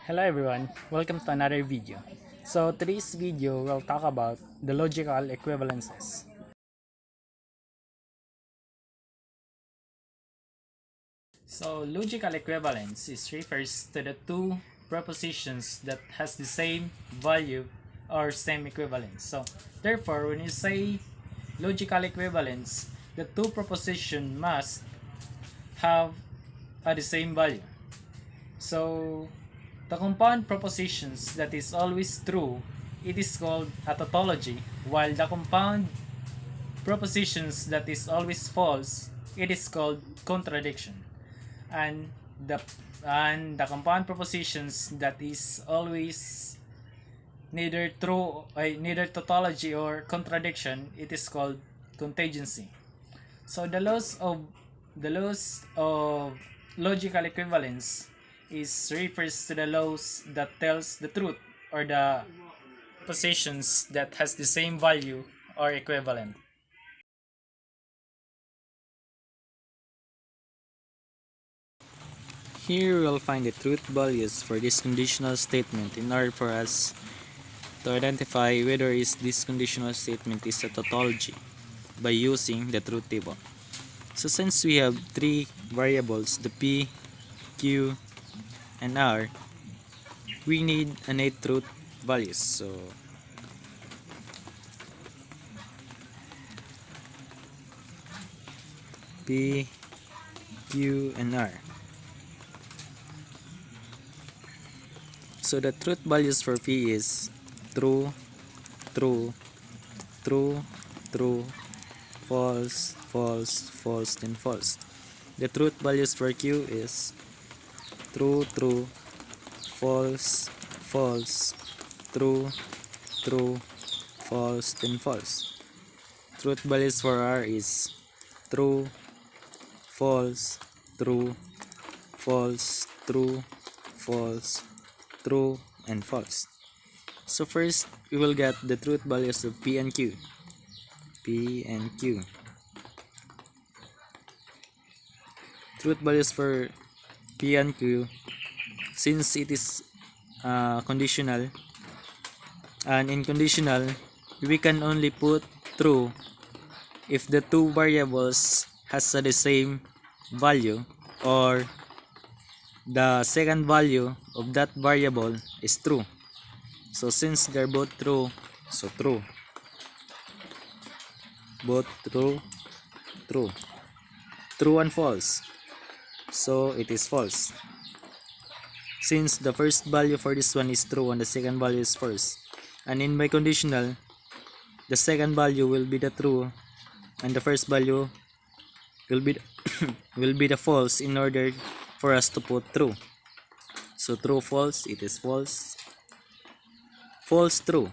Hello everyone, welcome to another video. So today's video will talk about the logical equivalences. So logical equivalence refers to the two propositions that has the same value or same equivalence. So therefore when you say logical equivalence, the two proposition must have the same value. So the compound propositions that is always true, it is called a tautology, while the compound propositions that is always false, it is called contradiction. And the compound propositions that is always neither true, neither tautology or contradiction, it is called contingency. So the laws of logical equivalence is refers to the laws that tells the truth or the positions that has the same value or equivalent. Here we'll find the truth values for this conditional statement in order for us to identify whether this conditional statement is a tautology by using the truth table. So since we have three variables, the P, Q, and R, we need an 8 truth values. So P, Q, and R. So the truth values for P is true, true, true, true, false, false, false, then false. The truth values for Q is true, true, false, false, true, true, false, then false. Truth values for R is true, false, true, false, true, false, true, and false. So first, we will get the truth values of P and Q. P and Q. Truth values for P and Q, since it is conditional, and in conditional, we can only put true if the two variables has the same value or the second value of that variable is true. So since they're both true, so true. Both true, true. True and false, so it is false. Since the first value for this one is true and the second value is false. And in my conditional, the second value will be the true and the first value will be will be the false in order for us to put true. So true, false, it is false. False, true,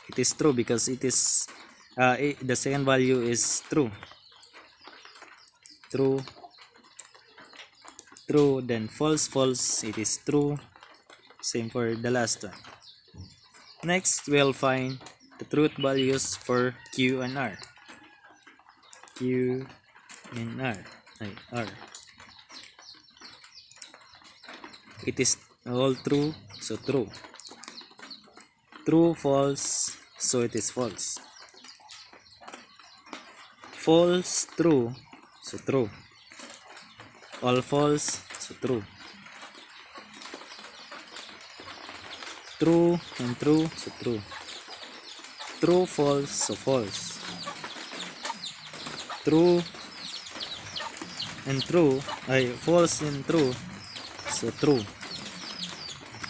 it is true because it is the second value is true. True, true, then false, false, it is true. Same for the last one. Next, we'll find the truth values for Q and R. Q and R. R. It is all true, so true. True, false, so it is false. False, true, so true. All false, so true. True and true, so true. True, false, so false. True and true, false and true, so true.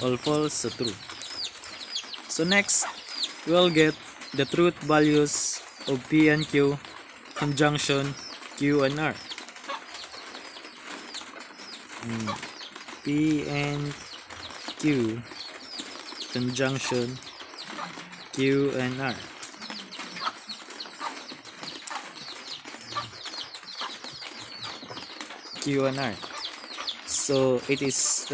All false, so true. So next, we'll get the truth values of P and Q conjunction Q and R. P and Q conjunction Q and R. Q and R. So it is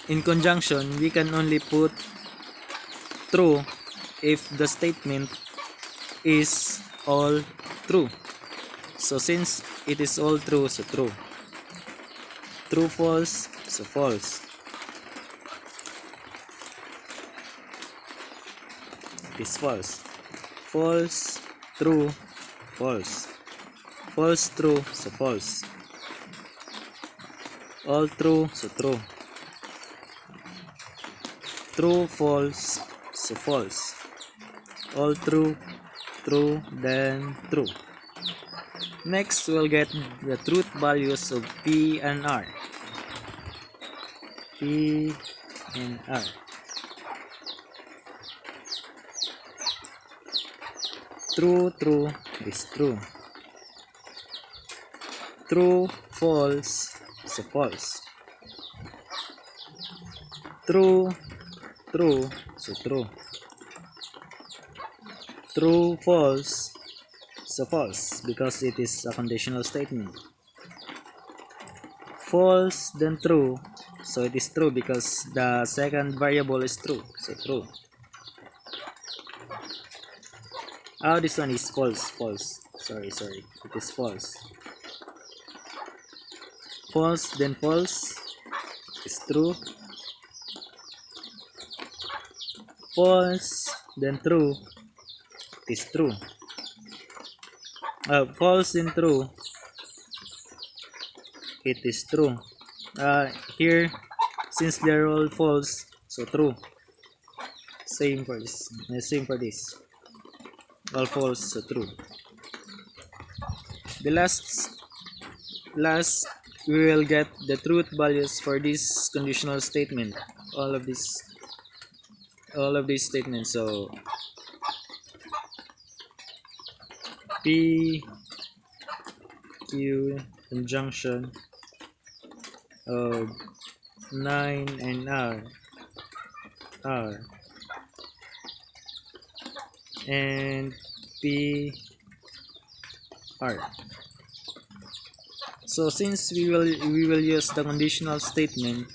in conjunction, we can only put true if the statement is all true. So since it is all true, so true. True, false, so false. is false. False, true, false. False, true, so false. All true, so true. True, false, so false. All true, true, then true. Next, we'll get the truth values of P and R. P and R. True, true is true. True, false, so false. True, true, so true. True, false, so false because it is a conditional statement. False, then true, so it is true because the second variable is true, so true. Oh, this one is false. Sorry, it is false. False, then false is true. False, then true is true. False, then true, it is true. Here, since they're all false, so true. Same for this. Same for this. All false, so true. The last we will get the truth values for this conditional statement. All of these statements. So P Q conjunction of 9 and R and P R. So since we will use the conditional statement,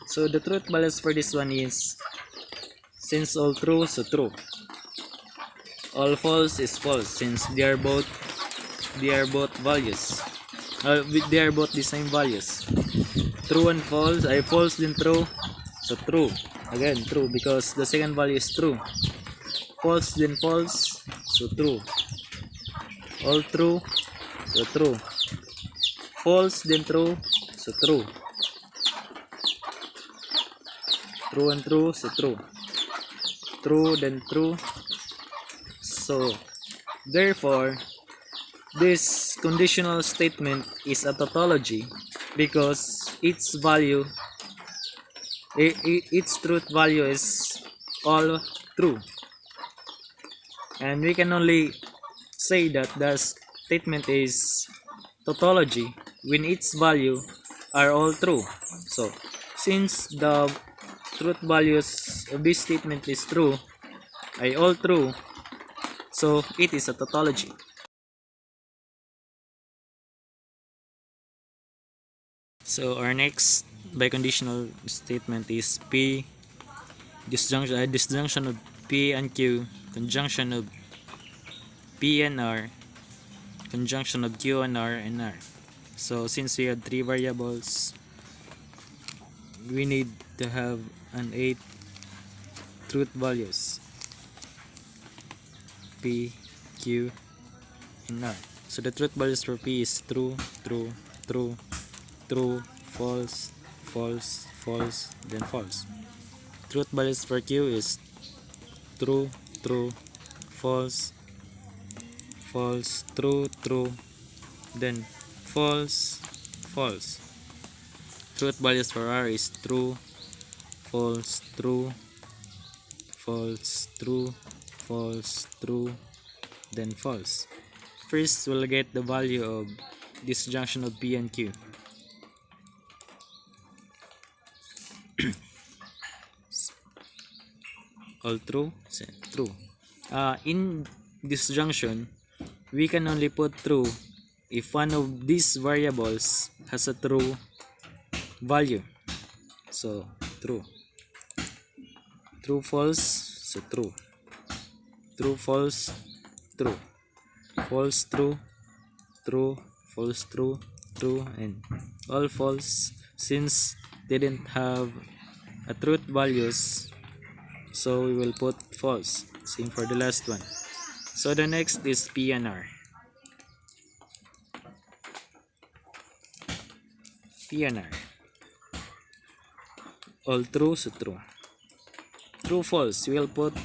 so the truth values for this one is, since all true, so true. All false is false since they are both values. They are both the same values. True and false, false then true, so true. Again true because the second value is true. False then false, so true. All true, so true. False then true, so true. True and true, so true. True then true. So therefore this conditional statement is a tautology because its value, its truth value is all true, and we can only say that the statement is tautology when its value are all true. So since the truth values of this statement is true, all true, so it is a tautology. So our next biconditional statement is P disjunction of P and Q, conjunction of P and R, conjunction of Q and R and R. So since we have three variables, we need to have an 8 truth values, P, Q, and R. So the truth values for P is true, true, true, true, false, false, false, then false. Truth values for Q is true, true, false, false, true, true, then false, false. Truth values for R is true, false, true, false, true, false, true, then false. First, we'll get the value of disjunction of P and Q. All true, true. In disjunction, we can only put true if one of these variables has a true value. So true. True, false, so true. True, false, true. False, true, true, false, true, true, and all false since they didn't have a truth values, so we will put false. Same for the last one. So the next is P and R. P and R. All true, so true. True, false. We will put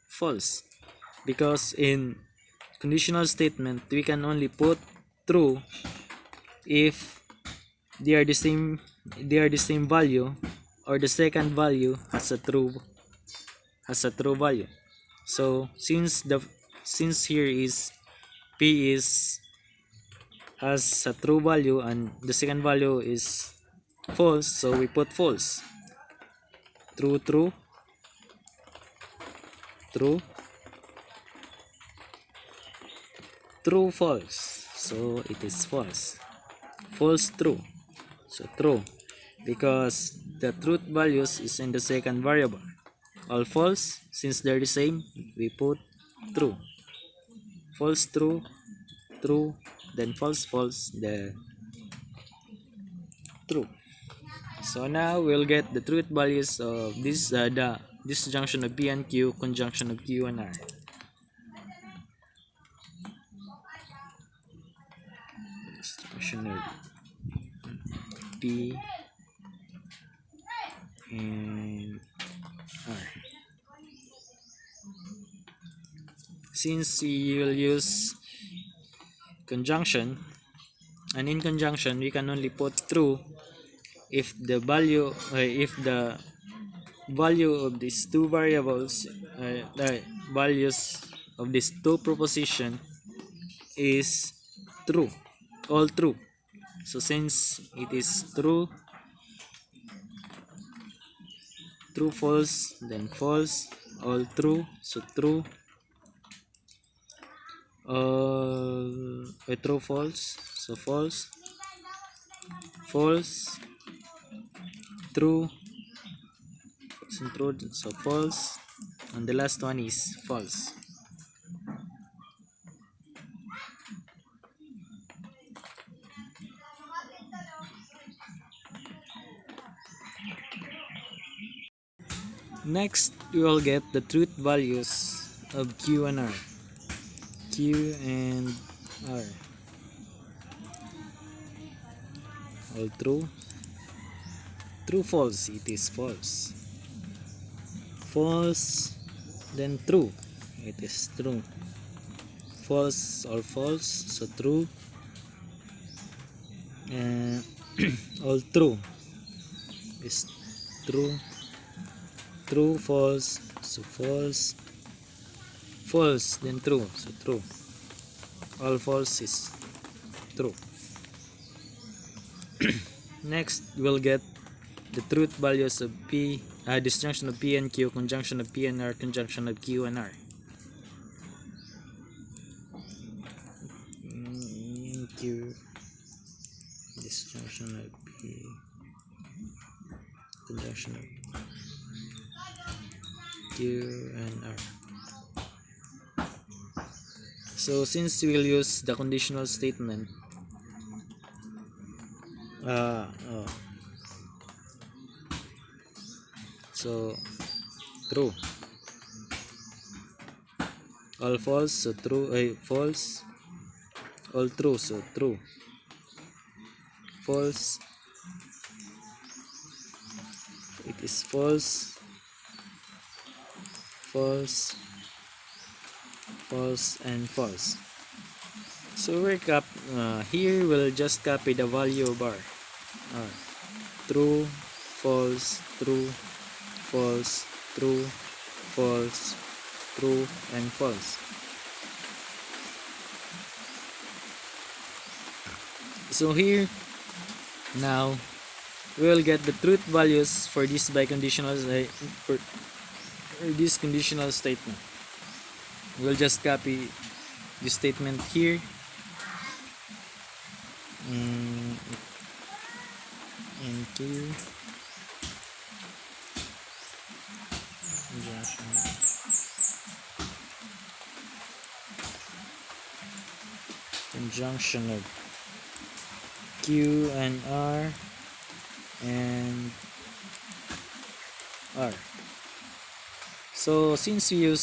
false. Because in conditional statement, we can only put true if they are the same value, or the second value has a true value. So since here is P has a true value and the second value is false, so we put false. True, true, true, true, false, so it is false. False, true, so true, because the truth values is in the second variable. All false, since they're the same, we put true. False, true, true, then false, false, the true. So now we'll get the truth values of this disjunction of P and Q, conjunction of Q and R. Disjunction of P and R. Since we will use conjunction, and in conjunction we can only put true if the value of these two variables, the values of these two proposition is true, all true. So since it is true, true, false, then false, all true, so true, true, false, so false, false, true, true, so false, and the last one is false. Next, we will get the truth values of Q and R. Q and R. All true. True, false, it is false. False, then true, it is true. False or false, so true. And all true is true. True, false, so false. False, then true, so true. All false is true. Next, we'll get the truth values of P, disjunction of P and Q, conjunction of P and R, conjunction of Q and R. Q, disjunction of P, conjunction of Q and R. So since we'll use the conditional statement, so true, all false, so true, false, all true, so true, false, it is false, false, false, and false. So here we'll just copy the value of R. True, false, true, false, true, false, true, and false. So here now we will get the truth values for this biconditional for this conditional statement. We'll just copy this statement here. And conjunction of Q and R and R. So since we use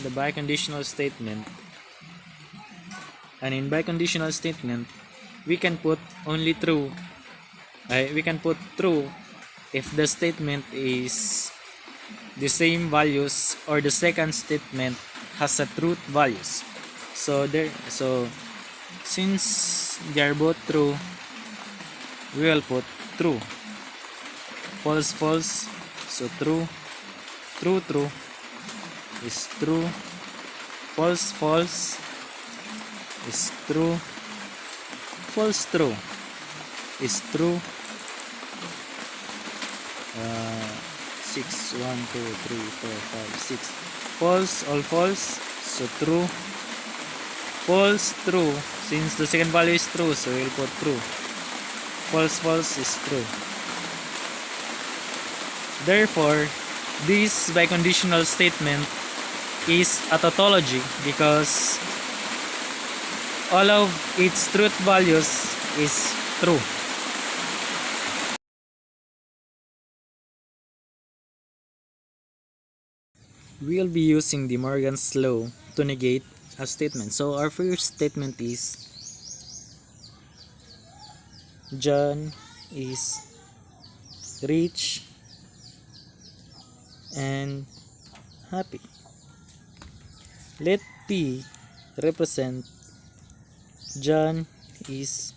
the biconditional statement. And in biconditional statement, we can put only true. We can put true if the statement is the same values or the second statement has a truth values. So since they are both true, we will put true. False, false. So true, true, true is true. False, false is true. False, true is true. 6 1 2 3 4 5 6. False, all false. So true. False, true. Since the second value is true, so we'll put true. False, false is true. Therefore, this biconditional statement is a tautology because all of its truth values is true. We'll be using De Morgan's law to negate a statement. So our first statement is John is rich and happy. Let P represent John is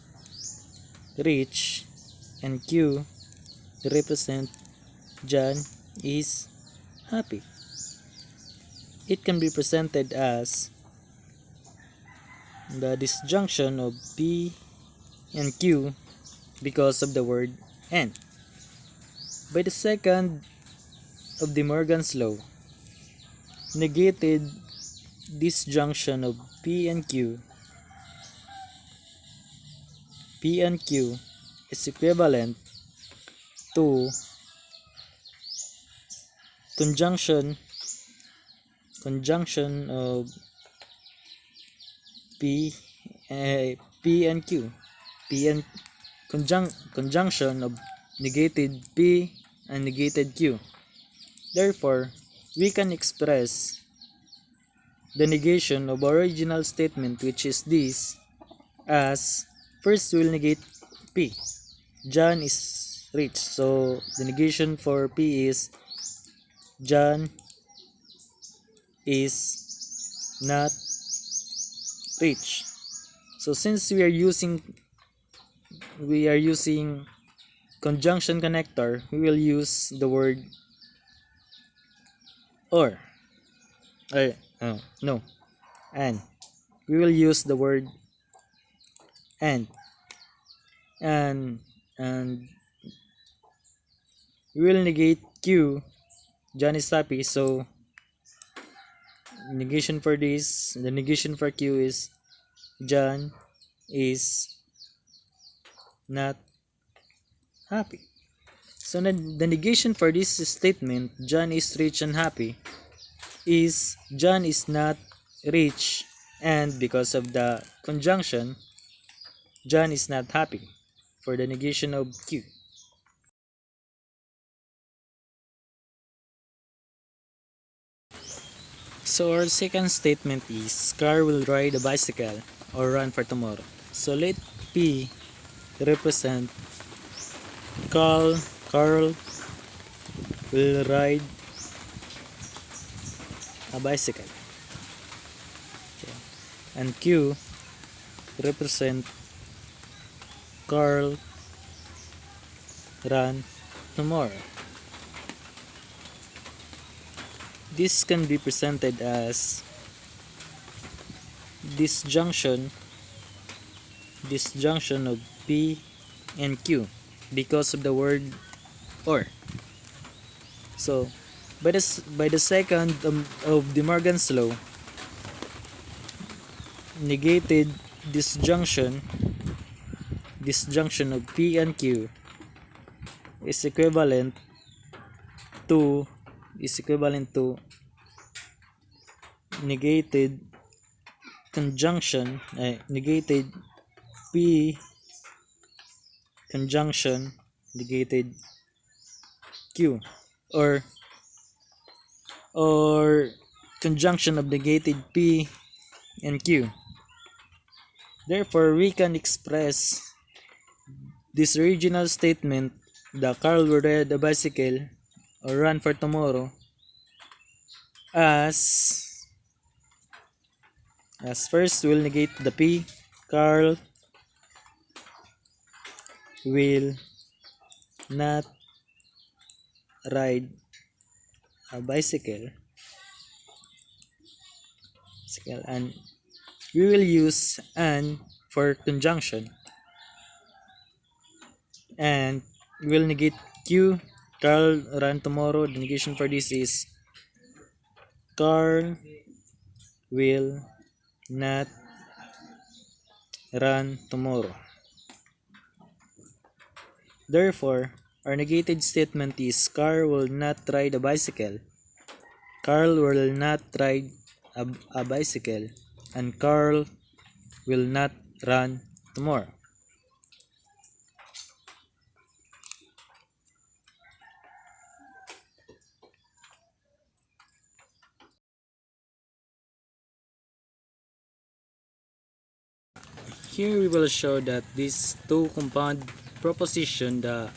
rich and Q represent John is happy. It can be presented as the disjunction of P and Q because of the word and. By the second of De Morgan's law, negated disjunction of P and Q. P and Q is equivalent to conjunction of P and Q. P and conjunction of negated P and negated Q. Therefore, we can express the negation of original statement, which is this, as first we'll negate P. John is rich. So the negation for P is John is not rich. So since we are using conjunction connector, we will use the word or no, and we will use the word and we will negate Q. John is happy, so the negation for Q is John is not happy. So the negation for this statement, John is rich and happy, is John is not rich, and because of the conjunction, John is not happy for the negation of Q. So our second statement is Carl will ride a bicycle or run for tomorrow. So let P represent Carl will ride a bicycle. Okay. And Q represent Carl run tomorrow. This can be presented as disjunction of P and Q because of the word or. So by the second of De Morgan's law, negated disjunction of P and Q is equivalent to negated conjunction negated P conjunction negated Q or conjunction of negated P and Q. Therefore, we can express this original statement, the Carl will ride a bicycle or run for tomorrow, as first we'll negate the P. Carl will not ride a bicycle, and we will use "and" for conjunction, and we'll negate Q. Carl run tomorrow. The negation for this is Carl will not run tomorrow. Therefore, our negated statement is Carl will not ride a bicycle. Carl will not ride a bicycle, and Carl will not run tomorrow. Here we will show that these two compound proposition, the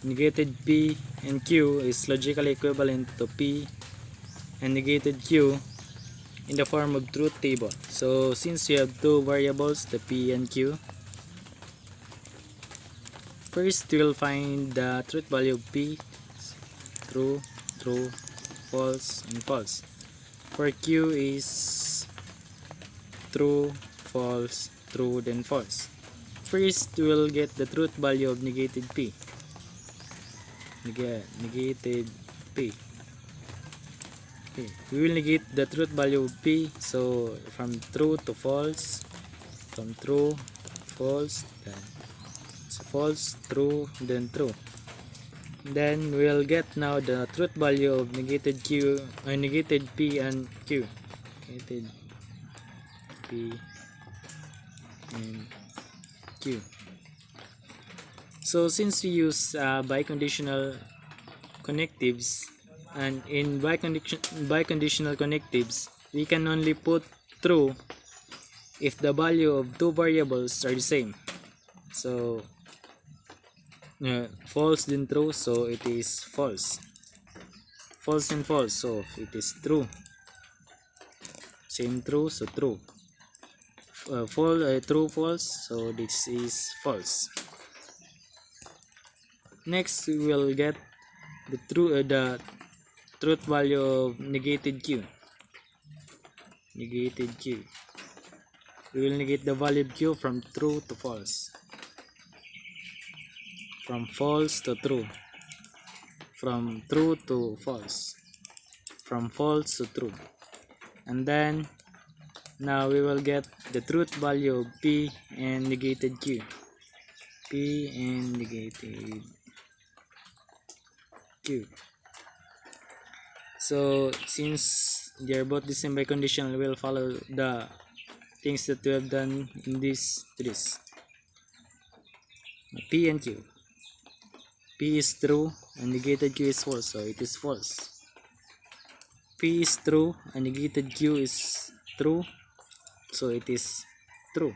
negated P and Q, is logically equivalent to P and negated Q in the form of truth table. So since we have two variables, the P and Q, first we'll find the truth value of P, true, true, false, and false. For Q is true, false, true, then false. First, we'll get the truth value of negated P. Negated P. Okay. We will negate the truth value of P. So, from true to false. From true, false, then false, true, then true. Then, we'll get now the truth value of negated Q, negated P and Q. Negated P and Q. So since we use biconditional connectives, and in biconditional connectives we can only put true if the value of two variables are the same. So false then true, so it is false. False and false, so it is true. Same true, so true. True false, so this is false. Next we will get the truth value of negated Q. Negated Q. We will negate the value of Q from true to false, from false to true, from true to false, from false to true, and then now we will get the truth value of P and negated Q. P and negated Q. So since they are both the same biconditional, we will follow the things that we have done in this to this. P and Q. P is true and negated Q is false, so it is false. P is true and negated Q is true, so it is true.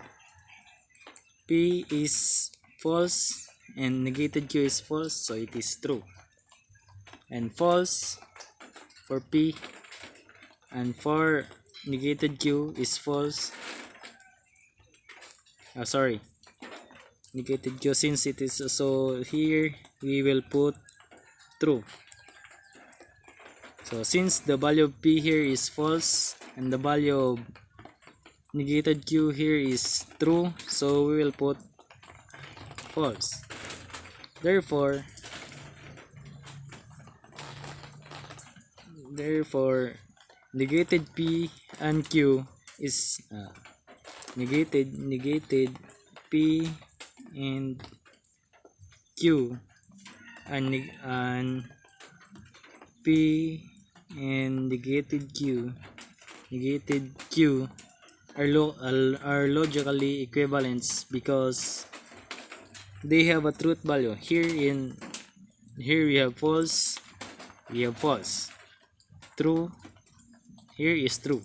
P is false and negated Q is false, so it is true. And false for P and for negated Q is false. Negated Q, since it is, so here we will put true. So since the value of P here is false and the value of negated Q here is true, so we will put false. Therefore negated P and Q is negated P and Q and P and negated Q are logically equivalent because they have a truth value. Here we have false, we have false, true, here is true.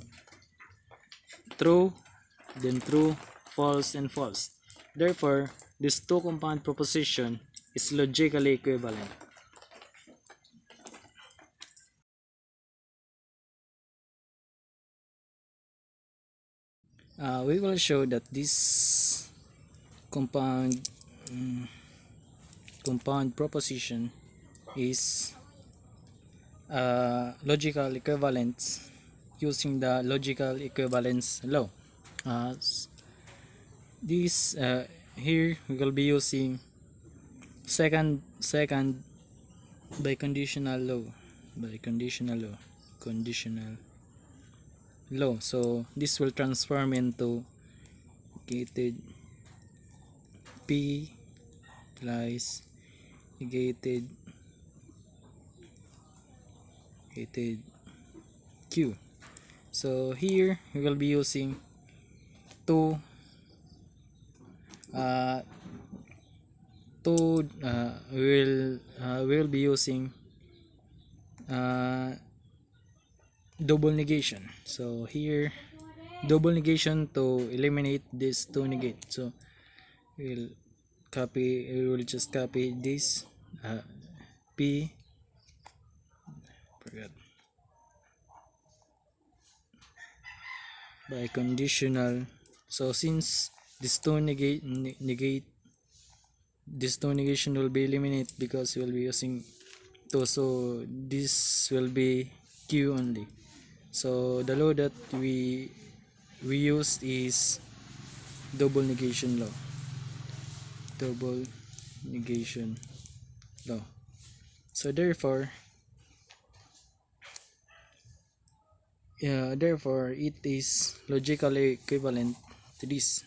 True, then true, false, and false. Therefore, this two compound proposition is logically equivalent. We will show that this compound compound proposition is logical equivalence using the logical equivalence law. Uh, this here we will be using second biconditional law, conditional law. So this will transform into negated P plus negated Q. So here we will be using two we will be using double negation. So here double negation to eliminate this two negate. So we will just copy this P, forgot, by conditional. So since this two negate this two negation will be eliminated because we will be using two, so this will be Q only. So the law that we used is double negation law. So therefore it is logically equivalent to this.